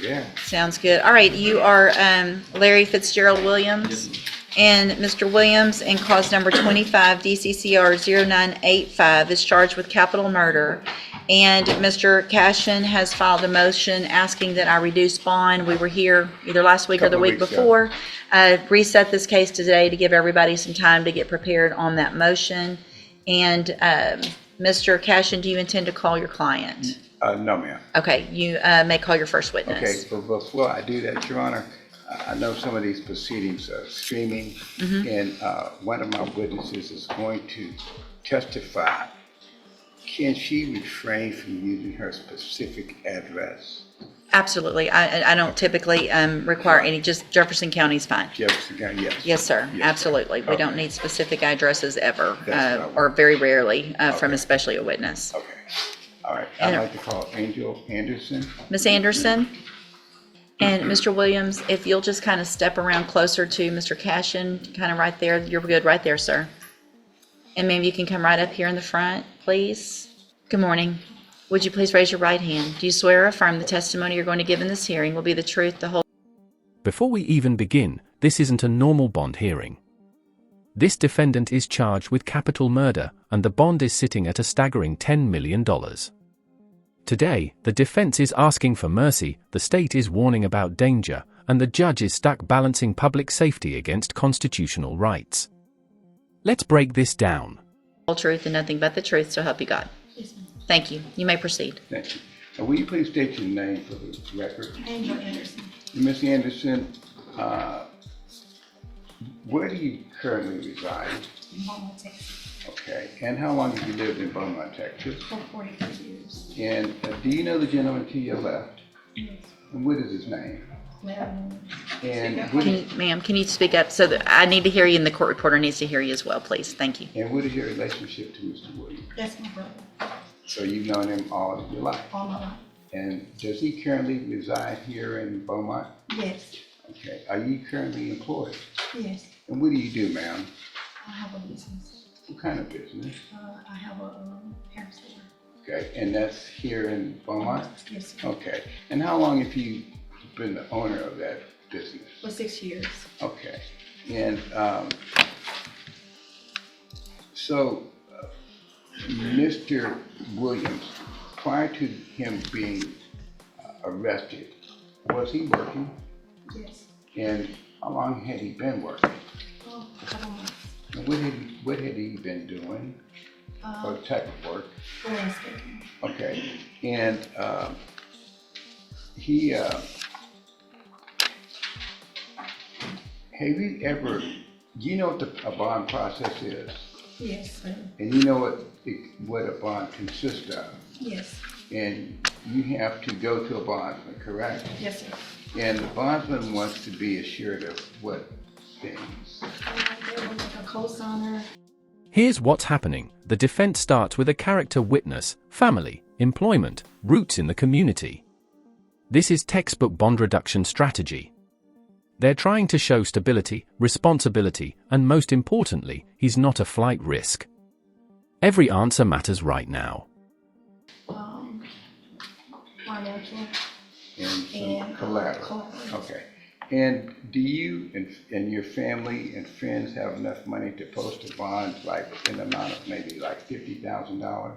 Yeah. Sounds good. All right, you are Larry Fitzgerald Williams. And Mr. Williams, in cause number 25 DCCR 0985, is charged with capital murder. And Mr. Cashin has filed a motion asking that I reduce bond. We were here either last week or the week before. Reset this case today to give everybody some time to get prepared on that motion. And Mr. Cashin, do you intend to call your client? No, ma'am. Okay, you may call your first witness. Okay, but before I do that, Your Honor, I know some of these proceedings are streaming, and one of my witnesses is going to testify. Can she refrain from using her specific address? Absolutely. I don't typically require any, just Jefferson County is fine. Jefferson County, yes. Yes, sir. Yes, Absolutely. sir. We don't need specific addresses ever, That's or very rarely from Okay. especially a witness. Okay. All right. I'd like to call Angel Anderson. Ms. Anderson? And Mr. Williams, if you'll just kind of step around closer to Mr. Cashin, kind of right there. You're good right there, sir. And maybe you can come right up here in the front, please. Good morning. Would you please raise your right hand? Do you swear or affirm the testimony you're going to give in this hearing will be the truth, the whole? Before we even begin, this isn't a normal bond hearing. This defendant is charged with capital murder, and the bond is sitting at a staggering $10 million. Today, the defense is asking for mercy, the state is warning about danger, and the judge is stuck balancing public safety against constitutional rights. Let's break this down. Whole truth and nothing but the truth, so help you God. Yes, ma'am. Thank you. You may proceed. Thank you. Will you please state your name for the record? Angel Anderson. Ms. Anderson, where do you currently reside? Beaumont, Texas. Okay. And how long have you lived in Beaumont, Texas? For 43 years. And do you know the gentleman to your left? Yes. And what is his name? Well, And what is, Ma'am, can you speak up so that I need to hear you and the court reporter needs to hear you as well, please? Thank you. and what is your relationship to Mr. Williams? that's my brother. So you've known him all of your life. All my life. And does he currently reside here in Beaumont? Yes. Okay. Are you currently employed? Yes. And what do you do, ma'am? I have a business. What kind of business? I have a hair store. Okay. And that's here in Beaumont? Yes, sir. Okay. And how long have you been the owner of that business? For 6 years. Okay. And so, Mr. Williams, prior to him being arrested, was he working? Yes. And how long had he been working? A couple months. And what had he been doing? What type of work? Landscaping. Okay. And he, have you ever, do you know what a bond process is? Yes, sir. And you know what a bond consists of? Yes. And you have to go to a bondsman, correct? Yes, sir. And the bondsman wants to be assured of what things? There was like a co-signer. Here's what's happening. The defense starts with a character witness, family, employment, roots in the community. This is textbook bond reduction strategy. They're trying to show stability, responsibility, and most importantly, he's not a flight risk. Every answer matters right now. Financial. And some And collateral. collateral. Okay. And do you and your family and friends have enough money to post a bond like in the amount of maybe like $50,000?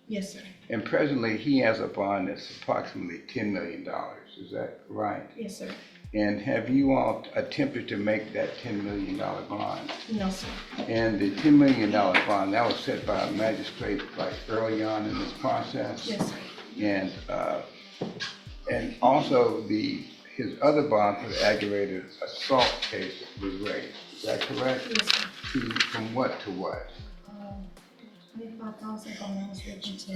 Yes, sir. And presently he has a bond that's approximately $10 million. Is that right? Yes, sir. And have you all attempted to make that $10 million bond? No, sir. And the $10 million bond, that was set by a magistrate like early on in this process? Yes, sir. And also his other bond for the aggravated assault case was raised. Is that correct? Yes, sir. From what to what? 25,000 going on switching to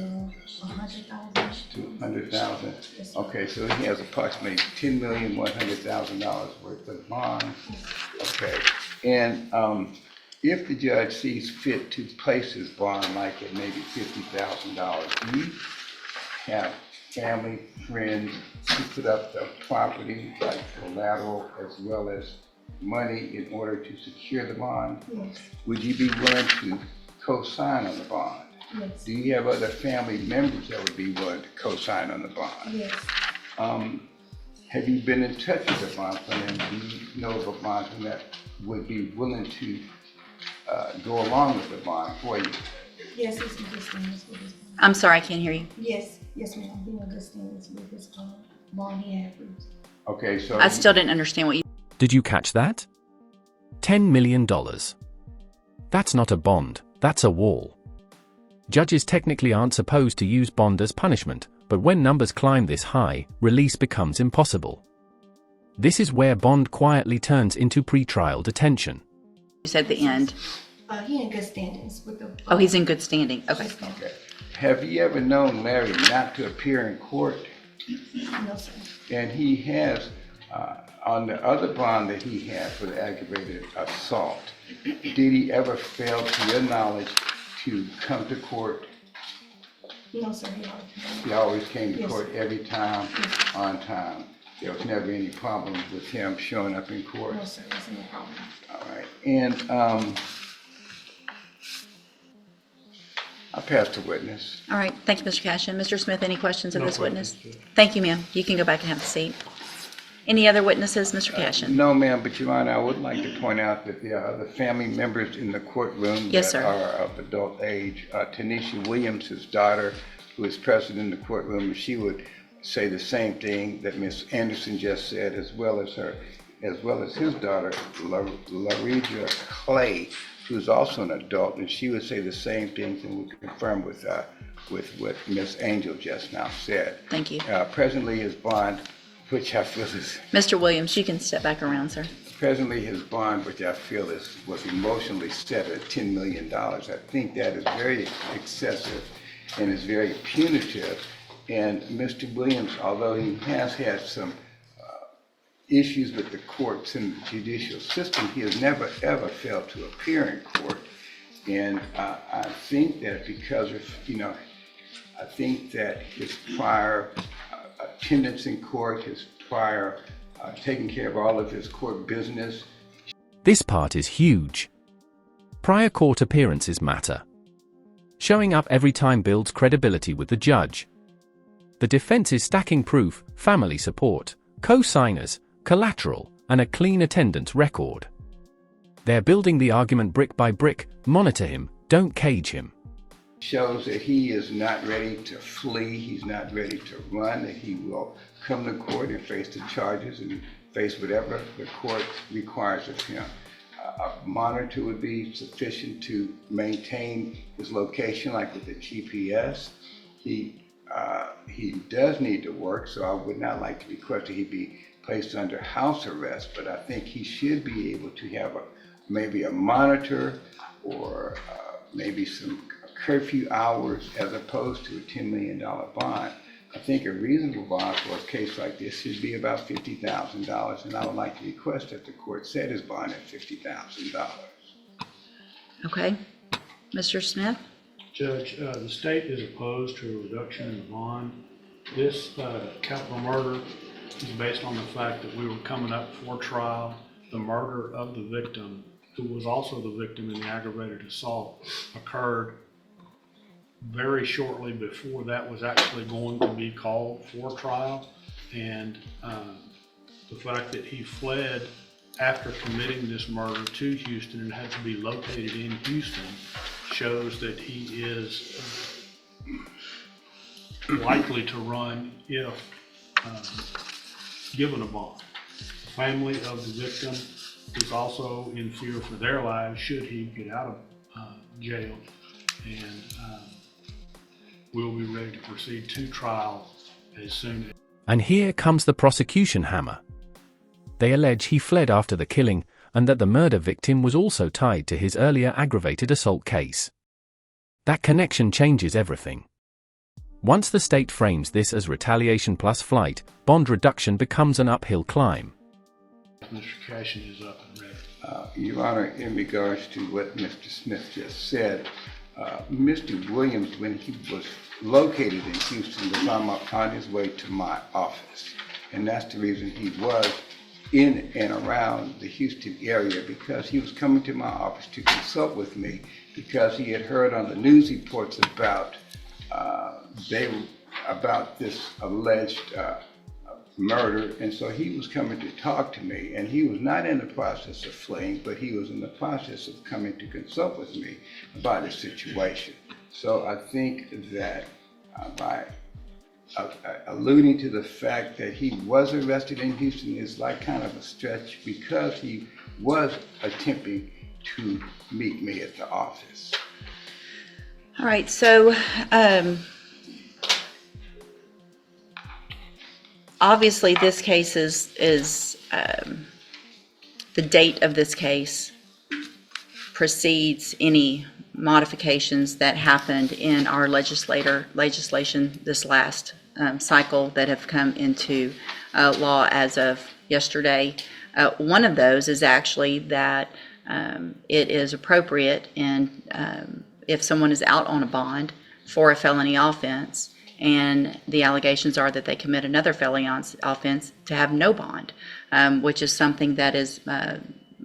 100,000. To 100,000? Yes, sir. Okay, so he has approximately $10,100,000 worth of bond. Okay, and if the judge sees fit to place his bond like at maybe $50,000, do you have family, friends who put up the property like collateral as well as money in order to secure the bond? Yes. Would you be willing to co-sign on the bond? Yes. Do you have other family members that would be willing to co-sign on the bond? Yes. have you been in touch with the bondsman, and do you know of a bondsman that would be willing to go along with the bond for you? Yes, it's in good standings with his bond. I'm sorry, I can't hear you. Yes, ma'am, I'm in good standings with his bond he had approved. Okay, so I still didn't understand what you. Did you catch that? $10 million. That's not a bond, that's a wall. Judges technically aren't supposed to use bond as punishment, but when numbers climb this high, release becomes impossible. This is where bond quietly turns into pretrial detention. You said the end. He in good standings with the. Oh, he's in good standing. Okay. okay. Have you ever known Larry not to appear in court? No, sir. And he has, on the other bond that he had for the aggravated assault, did he ever fail, to your knowledge, to come to court? No, sir, he already came. He always came to Yes. court every time, on time. There was never any problem with him showing up in court. No, sir, that's no problem. All right. And I passed the witness. All right. Thank you, Mr. Cashin. Mr. Smith, any questions of this witness? Thank you, ma'am. You can go back and have a seat. Any other witnesses, Mr. Cashin? No, ma'am, but Your Honor, I would like to point out that there are other family members in the courtroom Yes, that sir. are of adult age. Tanisha Williams, his daughter, who is present in the courtroom, she would say the same thing that Ms. Anderson just said, as well as his daughter, Laridra Clay, who's also an adult, and she would say the same things and would confirm with what Ms. Angel just now said. Thank you. Presently, his bond, which I feel is Mr. Williams, you can step back around, sir. Presently, his bond, which I feel was emotionally set at $10 million. I think that is very excessive and is very punitive. And Mr. Williams, although he has had some issues with the courts and the judicial system, he has never ever failed to appear in court. And I think that because of, I think that his prior attendance in court, his prior taking care of all of his court business. This part is huge. Prior court appearances matter. Showing up every time builds credibility with the judge. The defense is stacking proof, family support, co-signers, collateral, and a clean attendance record. They're building the argument brick by brick. Monitor him, don't cage him. Shows that he is not ready to flee, he's not ready to run, that he will come to court and face the charges and face whatever the court requires of him. A monitor would be sufficient to maintain his location, like with the GPS. He does need to work, so I would not like to request that he be placed under house arrest, but I think he should be able to have maybe a monitor or maybe some curfew hours as opposed to a $10 million bond. I think a reasonable bond for a case like this should be about $50,000, and I would like to request that the court set his bond at $50,000. Okay. Mr. Smith? Judge, the state is opposed to a reduction in the bond. This capital murder is based on the fact that we were coming up for trial. The murder of the victim, who was also the victim in the aggravated assault, occurred very shortly before that was actually going to be called for trial. And the fact that he fled after committing this murder to Houston and had to be located in Houston shows that he is likely to run if given a bond. The family of the victim is also in fear for their lives should he get out of jail, and we'll be ready to proceed to trial as soon as. And here comes the prosecution hammer. They allege he fled after the killing and that the murder victim was also tied to his earlier aggravated assault case. That connection changes everything. Once the state frames this as retaliation plus flight, bond reduction becomes an uphill climb. Mr. Cashin is up and ready. Your Honor, in regards to what Mr. Smith just said, Mr. Williams, when he was located in Houston, was on his way to my office. And that's the reason he was in and around the Houston area, because he was coming to my office to consult with me because he had heard on the news reports about this alleged murder, and so he was coming to talk to me, and he was not in the process of fleeing, but he was in the process of coming to consult with me about the situation. So I think that by alluding to the fact that he was arrested in Houston is like kind of a stretch, because he was attempting to meet me at the office. All right, so obviously this case is the date of this case precedes any modifications that happened in our legislation this last cycle that have come into law as of yesterday. One of those is actually that it is appropriate, and if someone is out on a bond for a felony offense and the allegations are that they commit another felony offense, to have no bond, which is something that is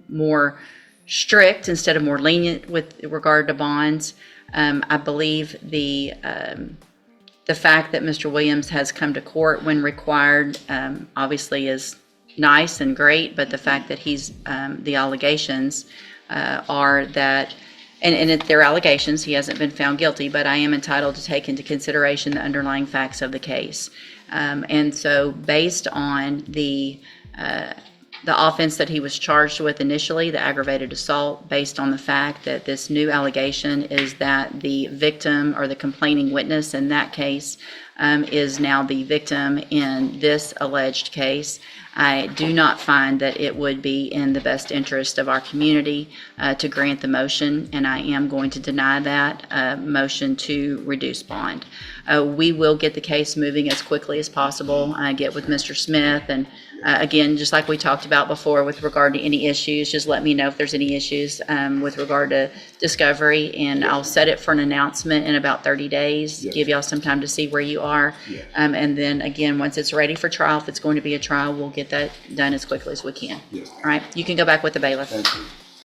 more strict instead of more lenient with regard to bonds. I believe the fact that Mr. Williams has come to court when required obviously is nice and great, but the fact that he's the allegations are that, and they're allegations, he hasn't been found guilty, but I am entitled to take into consideration the underlying facts of the case. And so based on the offense that he was charged with initially, the aggravated assault, based on the fact that this new allegation is that the victim or the complaining witness in that case is now the victim in this alleged case, I do not find that it would be in the best interest of our community to grant the motion, and I am going to deny that motion to reduce bond. We will get the case moving as quickly as possible. I get with Mr. Smith, and again, just like we talked about before with regard to any issues, just let me know if there's any issues with regard to discovery, and I'll set it for an announcement in about 30 days, Yes. give y'all some time to see where you are. Yes. And then again, once it's ready for trial, if it's going to be a trial, we'll get that done as quickly as we can. Yes. All right, you can go back with the bailiff. Thank you.